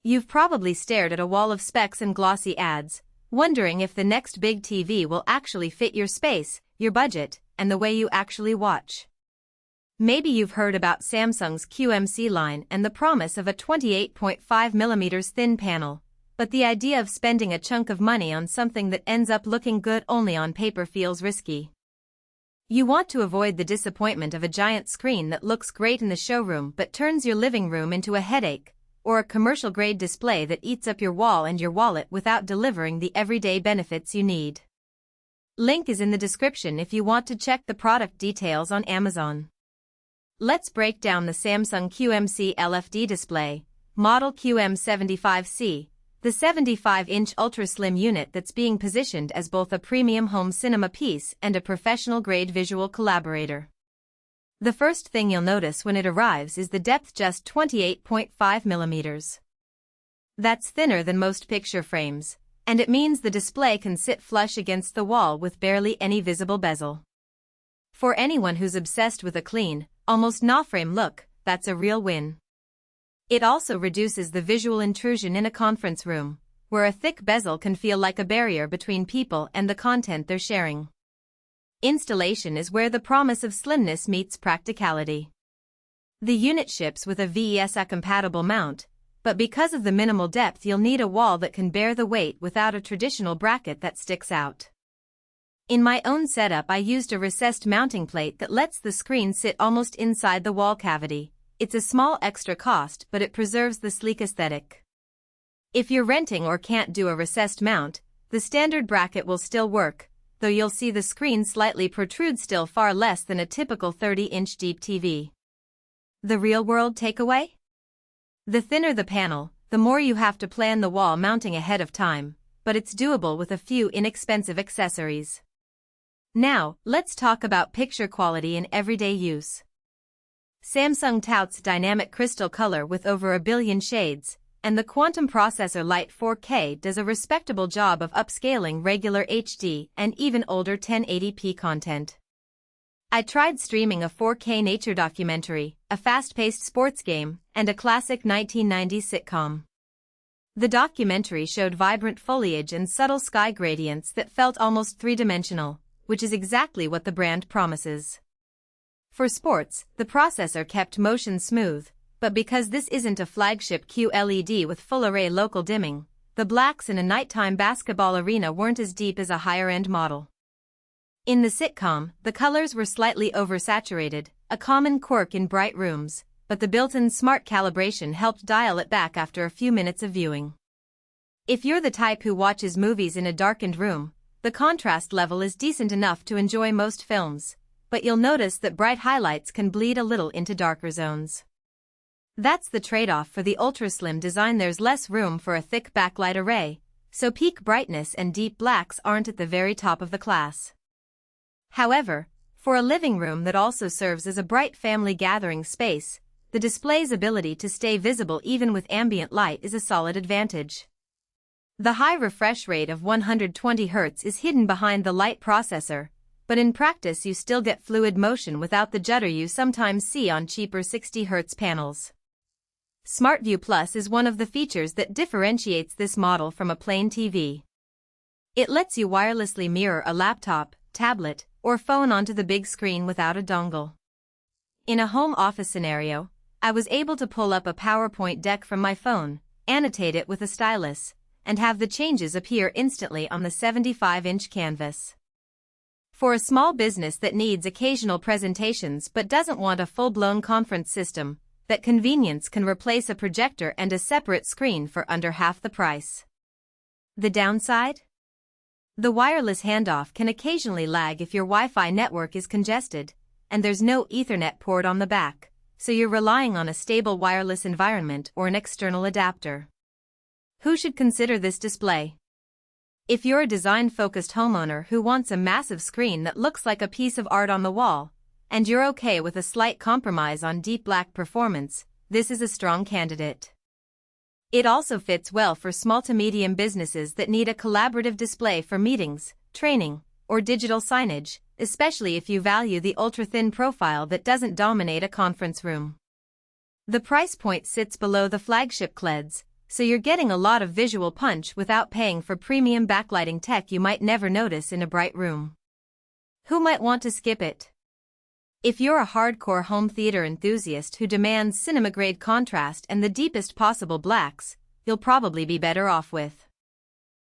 You've probably stared at a wall of specs and glossy ads, wondering if the next big TV will actually fit your space, your budget, and the way you actually watch. Maybe you've heard about Samsung's QMC line and the promise of a 28.5mm thin panel, but the idea of spending a chunk of money on something that ends up looking good only on paper feels risky. You want to avoid the disappointment of a giant screen that looks great in the showroom but turns your living room into a headache, or a commercial-grade display that eats up your wall and your wallet without delivering the everyday benefits you need. Link is in the description if you want to check the product details on Amazon. Let's break down the Samsung QMC LFD display, model QM75C, the 75-inch ultra-slim unit that's being positioned as both a premium home cinema piece and a professional-grade visual collaborator. The first thing you'll notice when it arrives is the depth, just 28.5mm. That's thinner than most picture frames, and it means the display can sit flush against the wall with barely any visible bezel. For anyone who's obsessed with a clean, almost no-frame look, that's a real win. It also reduces the visual intrusion in a conference room, where a thick bezel can feel like a barrier between people and the content they're sharing. Installation is where the promise of slimness meets practicality. The unit ships with a VESA-compatible mount, but because of the minimal depth you'll need a wall that can bear the weight without a traditional bracket that sticks out. In my own setup I used a recessed mounting plate that lets the screen sit almost inside the wall cavity. It's a small extra cost, but it preserves the sleek aesthetic. If you're renting or can't do a recessed mount, the standard bracket will still work, though you'll see the screen slightly protrude, still far less than a typical 30-inch deep TV. The real-world takeaway? The thinner the panel, the more you have to plan the wall mounting ahead of time, but it's doable with a few inexpensive accessories. Now, let's talk about picture quality in everyday use. Samsung touts dynamic crystal color with over 1 billion shades, and the quantum processor Lite 4K does a respectable job of upscaling regular HD and even older 1080p content. I tried streaming a 4K nature documentary, a fast-paced sports game, and a classic 1990s sitcom. The documentary showed vibrant foliage and subtle sky gradients that felt almost three-dimensional, which is exactly what the brand promises. For sports, the processor kept motion smooth, but because this isn't a flagship QLED with full-array local dimming, the blacks in a nighttime basketball arena weren't as deep as a higher-end model. In the sitcom, the colors were slightly oversaturated, a common quirk in bright rooms, but the built-in smart calibration helped dial it back after a few minutes of viewing. If you're the type who watches movies in a darkened room, the contrast level is decent enough to enjoy most films, but you'll notice that bright highlights can bleed a little into darker zones. That's the trade-off for the ultra-slim design. There's less room for a thick backlight array, so peak brightness and deep blacks aren't at the very top of the class. However, for a living room that also serves as a bright family gathering space, the display's ability to stay visible even with ambient light is a solid advantage. The high refresh rate of 120 Hz is hidden behind the Lite processor, but in practice you still get fluid motion without the judder you sometimes see on cheaper 60 Hz panels. SmartView Plus is one of the features that differentiates this model from a plain TV. It lets you wirelessly mirror a laptop, tablet, or phone onto the big screen without a dongle. In a home office scenario, I was able to pull up a PowerPoint deck from my phone, annotate it with a stylus, and have the changes appear instantly on the 75-inch canvas. For a small business that needs occasional presentations but doesn't want a full-blown conference system, that convenience can replace a projector and a separate screen for under half the price. The downside? The wireless handoff can occasionally lag if your Wi-Fi network is congested, and there's no Ethernet port on the back, so you're relying on a stable wireless environment or an external adapter. Who should consider this display? If you're a design-focused homeowner who wants a massive screen that looks like a piece of art on the wall, and you're okay with a slight compromise on deep black performance, this is a strong candidate. It also fits well for small to medium businesses that need a collaborative display for meetings, training, or digital signage, especially if you value the ultra-thin profile that doesn't dominate a conference room. The price point sits below the flagship QLEDs, so you're getting a lot of visual punch without paying for premium backlighting tech you might never notice in a bright room. Who might want to skip it? If you're a hardcore home theater enthusiast who demands cinema-grade contrast and the deepest possible blacks, you'll probably be better off with